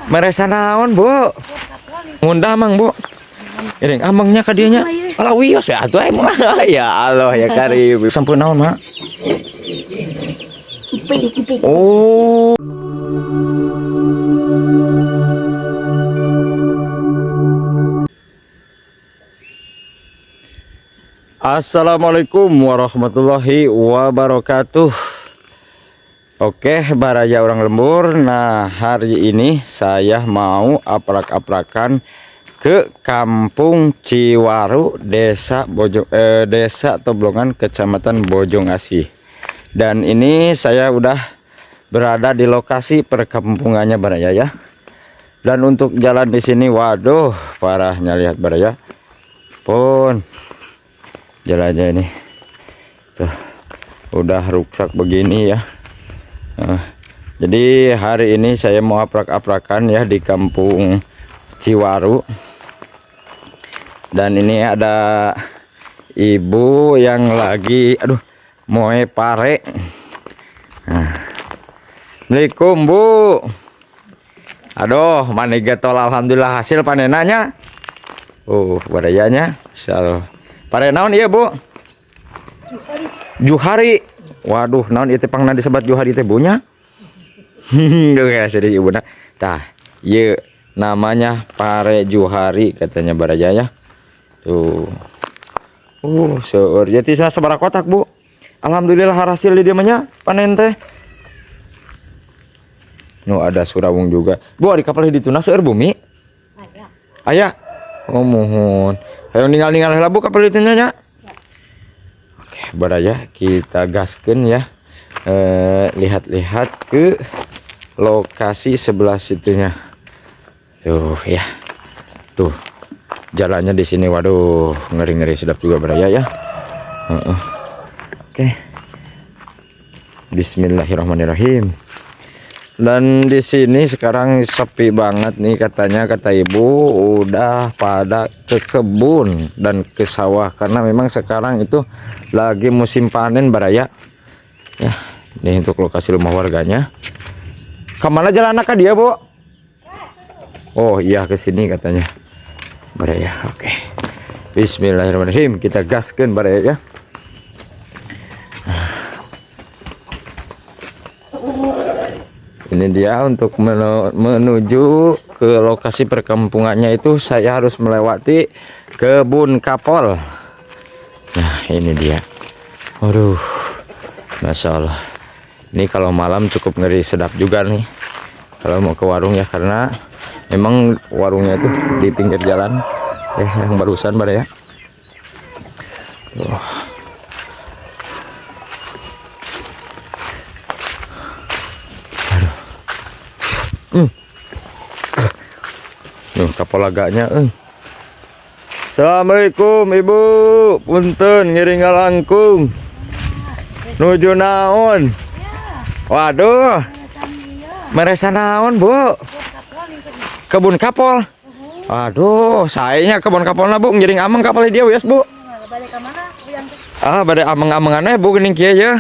Meresa naon, Bu? Ngundang mang, Bu. Iring amangnya ka dieu nya. Ala wios ya atuh emang. Ya Allah ya karim. Sampun naon, Mak? Kuping. Oh. Assalamualaikum warahmatullahi wabarakatuh. Oke, baraya orang lembur. Nah, hari ini saya mau aprak-aprakan ke Kampung Ciwaru, Desa Toblongan, Kecamatan Bojong-Asih. Dan ini saya udah berada di lokasi perkampungannya baraya ya. Dan untuk jalan di sini, waduh, parahnya lihat baraya. Pun jalannya ini tuh udah rusak begini ya. Jadi hari ini saya mau aprak-aprakan ya di Kampung Ciwaru. Dan ini ada ibu yang lagi moe pare. Assalamualaikum, Bu. Aduh, maniga tol alhamdulillah hasil panenannya. Badayanya insyaallah. Pare naon ieu, Bu? Juhari. Waduh, naon ieu teh pangna disebat Juhari teh, Bu nya? Geus serius Ibu na. Tah, ieu namanya pare Juhari katanya baraya ya. Tuh. Seueur. Jadi sabaraha kotak, Bu? Alhamdulillah hasil di dieu mah nya panen teh. Nu ada surawung juga. Bu, di kapal dituna seueur bumi? Aya. Oh, mohon. Ayo ninggal-ninggal heula, Bu, kapal dituna nya. Oke, baraya kita gaskeun ya. Lihat-lihat ke lokasi sebelah situnya. Tuh ya. Tuh. Jalannya di sini, waduh, ngeri-ngeri sedap juga baraya ya. Oke. Bismillahirrahmanirrahim. Dan di sini sekarang sepi banget nih katanya, kata ibu udah pada ke kebun dan ke sawah karena memang sekarang itu lagi musim panen baraya. Ya, ini untuk lokasi rumah warganya. Kemana jalan anak dia, Bu? Oh iya, ke sini katanya. Baraya, oke. Bismillahirrahmanirrahim, kita gaskeun baraya ya. Ini dia untuk menuju ke lokasi perkampungannya itu saya harus melewati kebun kapol. Nah, ini dia. Waduh, Masya Allah. Ini kalau malam cukup ngeri sedap juga nih. Kalau mau ke warung ya, karena memang warungnya itu di pinggir jalan. Yang barusan baraya. Kapolaganya. Assalamualaikum, Ibu. Punten ngiringa langkung. Nuju naon? Waduh. Meresa naon, Bu? Kebun kapol. Waduh, sayanya kebun kapolna, Bu, ngiring ameng kapal dia wes, Bu. Bade ameng-amengannya, Bu, geuning kieu ya.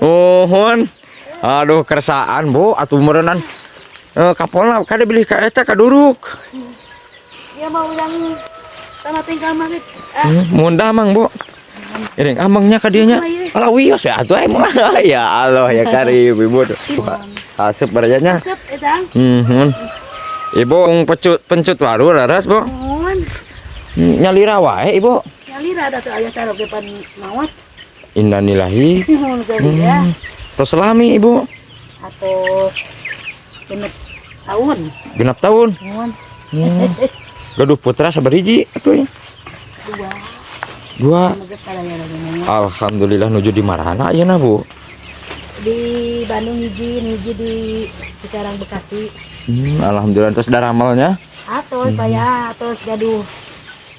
Nuhun. Aduh, kersaan, Bu, atuh meureunnan. Kapolna kada bilih ka eta kaduruk. Ya mau yang tanah tinggal mah. Mundah mang, Bu. Iring amangnya ka dieu nya. Ala wios ya atuh emang. Ya Allah ya karim Ibu. Asep barayanya. Asep edang. Ibu pencut waru laras, Bu. Nyalira wae, Ibu. Nyalira da teu aya cara depan mawat. Innalillahi. Tos selami, Ibu. Atos genap tahun. Gaduh putra sabariji atuh. Dua. Alhamdulillah nuju di marana ayeuna, Bu? Di Bandung hiji di Cikarang Bekasi. Alhamdulillah terus daramalnya. Atos atos gaduh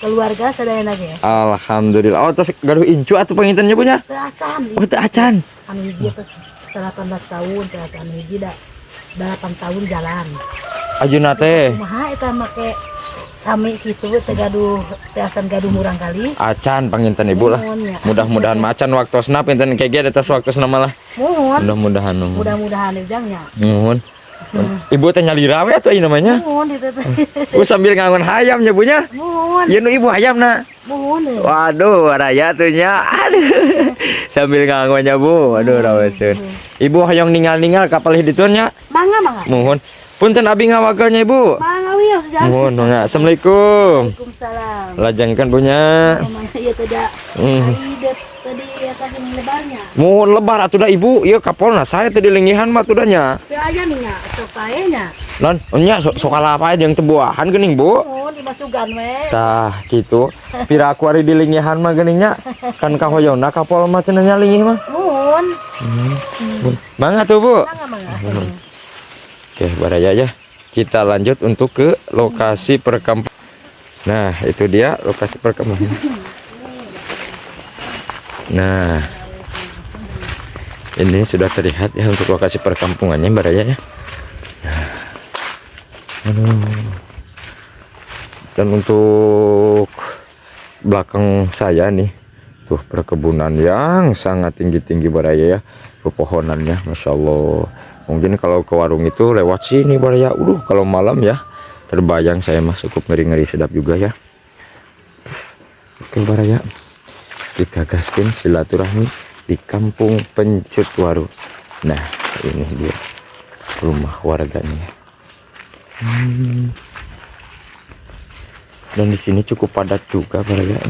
keluarga sadaya lagi ya. Alhamdulillah. Oh, terus gaduh incu atuh pangintennya punya? Teu acan. Oh, teu acan. Anu hiji terus 18 tahun, teh anu hiji 8 tahun jalan. Ajuna teh. Kumaha eta make sami kitu teh gaduh teh acan gaduh murang kali. Acan panginten Ibu lah. Mudah-mudahan macan waktosna pinten kege atas waktosna malah. Muhun. Mudah-mudahan. Mudah-mudahan ejangnya. Muhun. Ibu teh nyali rawe atau ini namanya? Muhun itu teh. Sambil ngangon hayam nyebunya. Muhun. Iya nu ibu hayam na. Muhun. Waduh, raya tuh nya. Aduh. Sambil ngangonnya Bu. Aduh raweseun. Ibu hayang ningal-ningal kapal hiditunya. Mangga. Mohon. Punten abi ngawagalnya Ibu. Mangga wios jangan. Mohon mangga. Assalamualaikum. Waalaikumsalam. Lajangkan punya. Mana ieu teh da. Aidet tadi atas ini lebarnya. Mohon lebar atuh da Ibu. Ieu kapolna saya tadi lengihan mah tuh nya. Teu aya nih nya, sok pae nya. Lan nya sok apa jeung teu buahan geuning Bu. Muhun dimasukan we. Tah gitu. Pira aku ari di lengihan mah geuningnya. Kan kahoyona kapol mah cenah nya lingih mah. Muhun. Mangga tuh Bu. Mangga. Oke, baraya ya. Kita lanjut untuk ke lokasi perkampungan. Nah, itu dia lokasi perkampungan. Nah, ini sudah terlihat ya untuk lokasi perkampungannya, baraya ya. Nah, dan untuk belakang saya nih, tuh perkebunan yang sangat tinggi-tinggi baraya ya, pepohonannya, masya Allah. Mungkin kalau ke warung itu lewat sini baraya. Kalau malam ya terbayang saya mah cukup ngeri-ngeri sedap juga ya. Oke baraya, kita gaskin silaturahmi di Kampung Pencut Waru. Nah ini dia rumah warganya. Dan di sini cukup padat juga baraya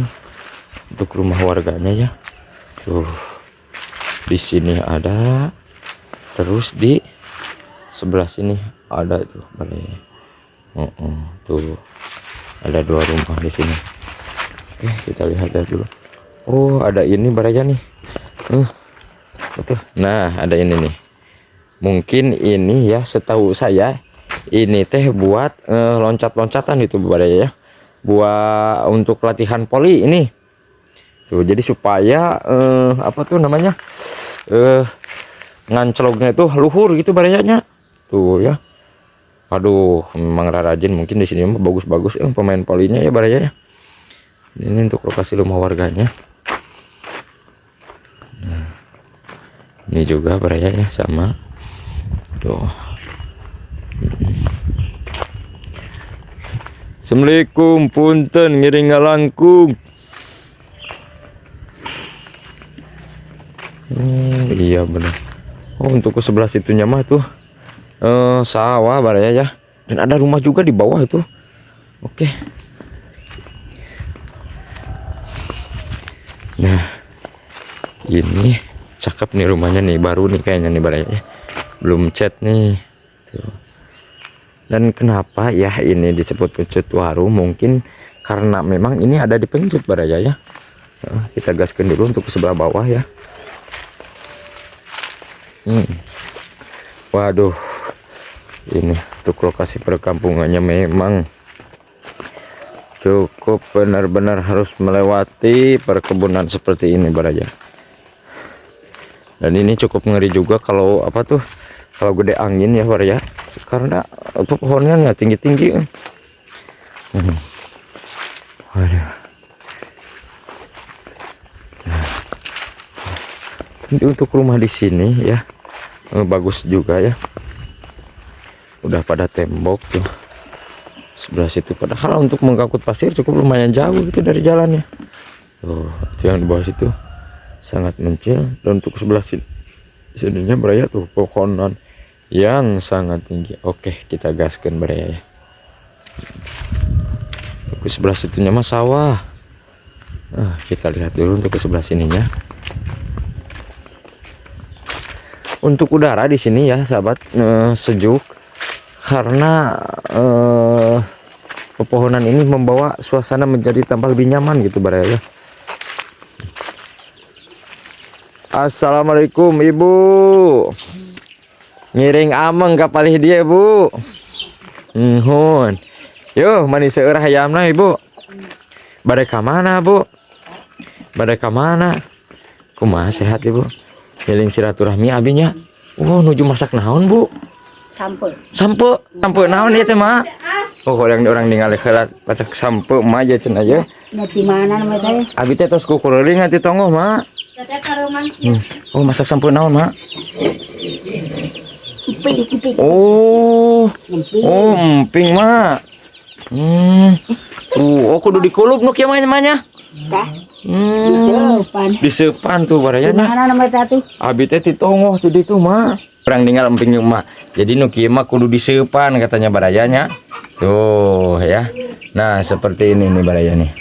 untuk rumah warganya ya. Tuh di sini ada. Terus di sebelah sini ada tuh baraya. Tuh ada 2 rumah di sini. Oke, kita lihat dulu. Oh, ada ini baraya nih. Betul. Nah, ada ini nih. Mungkin ini ya setahu saya ini teh buat loncat-loncatan itu baraya ya. Buat untuk latihan poli ini. Tuh, jadi supaya apa tuh namanya? Ngancelognya itu luhur gitu barayanya tuh ya. Aduh memang rajin mungkin di sini mah bagus-bagus pemain polinya ya barayanya. Ini untuk lokasi rumah warganya. Nah, ini juga barayanya sama tuh. Assalamualaikum punten ngiring ngalangkung. Iya benar. Oh, untuk ke sebelah situnya mah tuh sawah baraya ya. Dan ada rumah juga di bawah itu. Oke. Nah, ini cakep nih rumahnya nih, baru nih kayaknya nih baraya ya. Belum cat nih. Tuh. Dan kenapa ya ini disebut Pencut Waru? Mungkin karena memang ini ada di Pencut baraya ya. Kita gaskan dulu untuk ke sebelah bawah ya. Waduh, ini untuk lokasi perkampungannya memang cukup benar-benar harus melewati perkebunan seperti ini baraya. Dan ini cukup ngeri juga kalau apa tuh, kalau gede angin ya baraya, karena pohonnya tinggi-tinggi. Waduh. Untuk rumah di sini ya bagus juga ya, udah pada tembok tuh sebelah situ. Padahal untuk mengangkut pasir cukup lumayan jauh gitu dari jalannya. Tuh itu yang di bawah situ sangat mencil. Dan untuk sebelah sininya baraya tuh pohonan yang sangat tinggi. Oke, kita gaskan baraya ya. Untuk sebelah situnya mah sawah. Nah, kita lihat dulu untuk ke sebelah sininya. Untuk udara di sini ya sahabat sejuk karena pepohonan ini membawa suasana menjadi tambah lebih nyaman gitu baraya ya. Assalamualaikum Ibu. Ngiring ameng kapalih dia Bu. Nuhun. Yo manis seurah ayamna Ibu. Bade ka mana Bu? Bade ka mana? Kumaha sehat Ibu? Ngiling silaturahmi abinya. Oh nuju masak naon Bu? Sampe naon ieu teh mah? Oh orang ningali heula pacak sampe mah aja cenah ya. Di mana namanya teh? Abi teh tos kukuruling ati tongoh mah. Oh masak sampe naon mah? emping. Oh, Emping. oh emping mak. Tuh, oh kudu dikulup nu kieu mah namanya. Kah? Disepan. Disepan tuh barayanya. Mana nama itu? Abi teh titongoh jadi tuh mah. Orang tinggal emping mah. Jadi nu kieu mah kudu disepan katanya barayanya. Tuh ya. Nah, seperti ini nih baraya nih.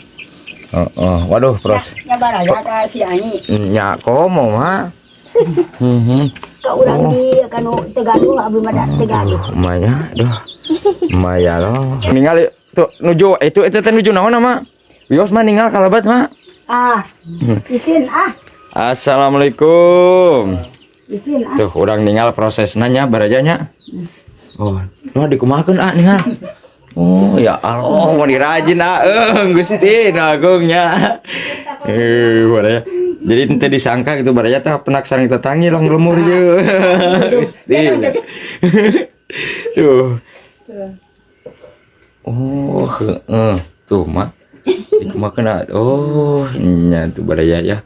Waduh, pros. Ya baraya ka si Ani. Nya komo mah. Ka urang di kanu Tegaluh abi mah Tegaluh. Maya, aduh. Maya loh. Ningali tuh nuju itu teh nuju naon mah? Wios mah ninggal kalabat mah. Isin Assalamualaikum. Isin Tuh orang ninggal proses nanya barajanya. Oh, nu dikumahakeun ninggal. Oh ya Allah, mau dirajin Gusti agungnya. Baraya. Jadi ente disangka gitu baraya teh penak sareng tetangi long lemur je. Gusti. Tuh. Oh, tuh mah. Dikumahakeun nya tuh baraya ya.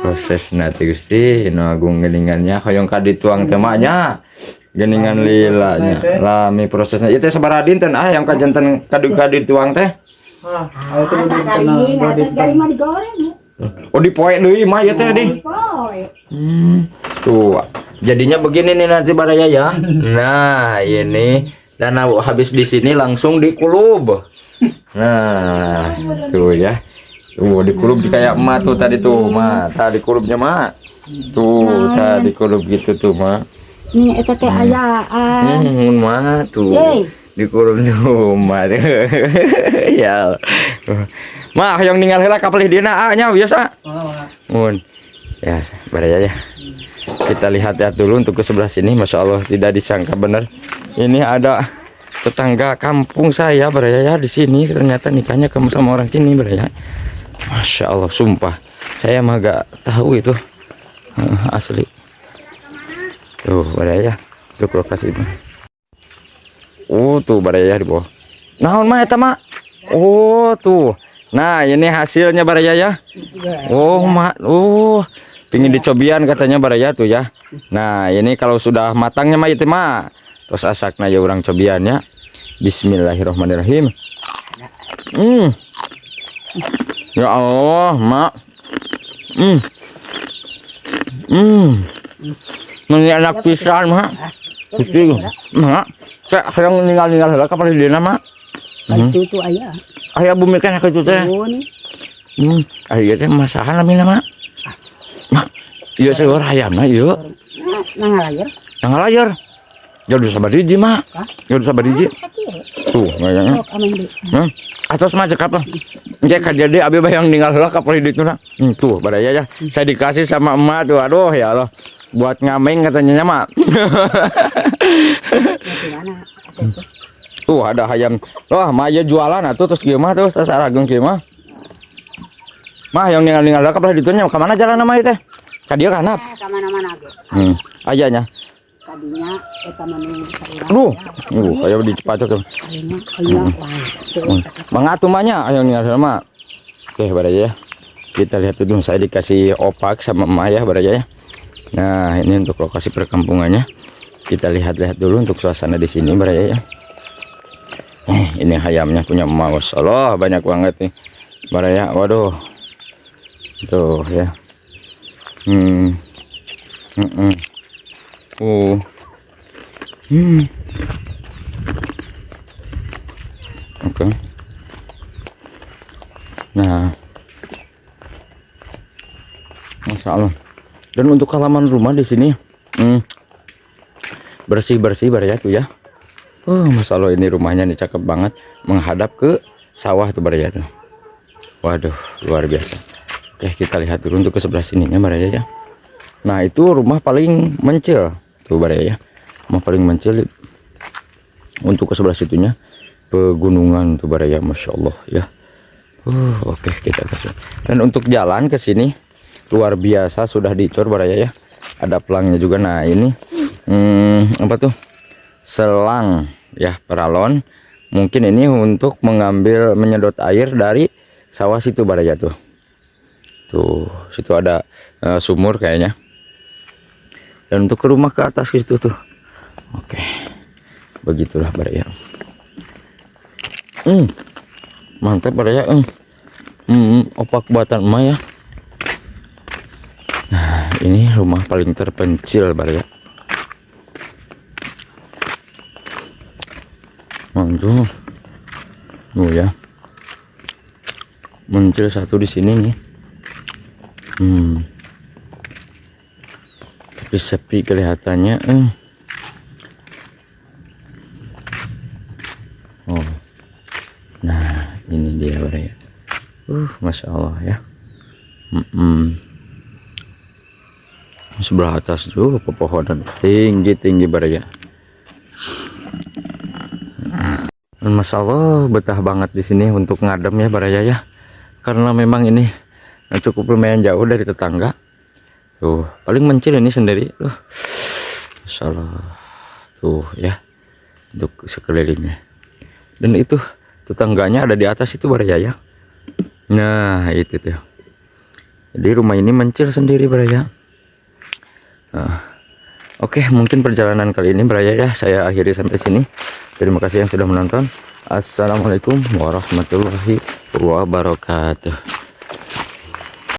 Proses nanti Gusti nu agung geningannya hoyong ka dituang teh nya. Geningan lilanya lami prosesnya itu sabaradin ten yang kajanten kadu-kadu tuang teh oh dipoe deui mah ya teh di tuh jadinya begini nih nanti baraya ya. Nah ini dan habis di sini langsung dikulub. Nah tuh ya tuh dikulub kayak emak tuh tadi tuh mah tadi kulubnya mah tuh tadi kulub gitu tuh mah. Ini eta teh ayaan. Mah tuh. Di kurung rumah. Ya. Mah yang ninggal heula ka pelih dina nya biasa. Mun. Ya, baraya ya. Kita lihat dulu untuk ke sebelah sini. Masya Allah tidak disangka benar. Ini ada tetangga kampung saya baraya ya di sini ternyata nikahnya kamu sama orang sini baraya. Masya Allah sumpah. Saya mah gak tahu itu asli. Tuh baraya tuh lokasi itu. Tuh baraya di bawah. Naon mah eta mah? Oh tuh. Nah ini hasilnya baraya ya. Oh mak. Pingin dicobian katanya baraya tuh ya. Nah ini kalau sudah matangnya mah itu mah. Terus asakna ya orang cobiannya. Bismillahirrahmanirrahim. Ya Allah mak. Enak pisan mah. Gusti mah. Kayak hayang ninggal-ninggal heula ka palidina mah. Itu tuh aya. Aya bumi kan kitu teh. Aya teh masakan lamina mah. Mak, ieu sayur hayamna ieu. Nangalayar. Nangalayar. Jodoh sabar hiji mah. Jodoh sabar hiji. Tuh, ngayangna. Atos mah cek apa? Cek ka jadi abi bayang ninggal heula ka palidina. Tuh, baraya ya. Saya dikasih sama emak tuh. Aduh ya Allah. Buat ngameng katanya mah. Tuh ada ayam. Wah, mah ya jualan atuh terus kieu mah terus sarageng kieu mah. Mah yang ninggal-ninggal ka belah ditunya ka mana jalan nama teh? Ka dieu ka handap. Ka mana-mana ge. Aya nya. Kadinya eta manu Aduh, kayak dicepacok. Mangatu mah nya yang ninggal mah. Oke, baraya ya. Kita lihat dulu saya dikasih opak sama emak ya baraya ya. Nah ini untuk lokasi perkampungannya. Kita lihat-lihat dulu untuk suasana di sini baraya ya. Ini ayamnya punya emak, Allah banyak banget nih baraya. Waduh tuh ya. Oke. Nah Masya Allah. Dan untuk halaman rumah di sini bersih-bersih baraya tuh ya. Masya Allah ini rumahnya nih cakep banget menghadap ke sawah tuh baraya tuh. Waduh luar biasa. Oke kita lihat dulu untuk ke sebelah sininya baraya ya. Nah itu rumah paling mencil tuh baraya ya. Rumah paling mencil untuk ke sebelah situnya pegunungan tuh baraya. Masya Allah ya. Oke kita kasih. Dan untuk jalan ke sini luar biasa sudah dicor baraya ya. Ada pelangnya juga. Nah ini apa tuh selang ya peralon. Mungkin ini untuk mengambil menyedot air dari sawah situ baraya tuh. Tuh situ ada sumur kayaknya. dan untuk ke rumah ke atas ke situ tuh. Oke, begitulah Baraya. Mantap Baraya. Opak buatan emak ya. Nah, ini rumah paling terpencil Baraya. Mantap. Ya. Muncul satu di sini nih. Tapi sepi kelihatannya. Oh. Nah, ini dia Baraya. Masya Allah ya. Sebelah atas juga pepohonan tinggi Baraya. Dan Masya Allah betah banget di sini untuk ngadem ya Baraya ya. Karena memang ini cukup lumayan jauh dari tetangga. Tuh, paling mencil ini sendiri. Masya Allah. Tuh ya. Untuk sekelilingnya. Dan itu tetangganya ada di atas itu Baraya ya. Nah, itu tuh. Jadi rumah ini mencil sendiri Baraya. Oke, mungkin perjalanan kali ini Baraya ya saya akhiri sampai sini. Terima kasih yang sudah menonton. Assalamualaikum warahmatullahi wabarakatuh.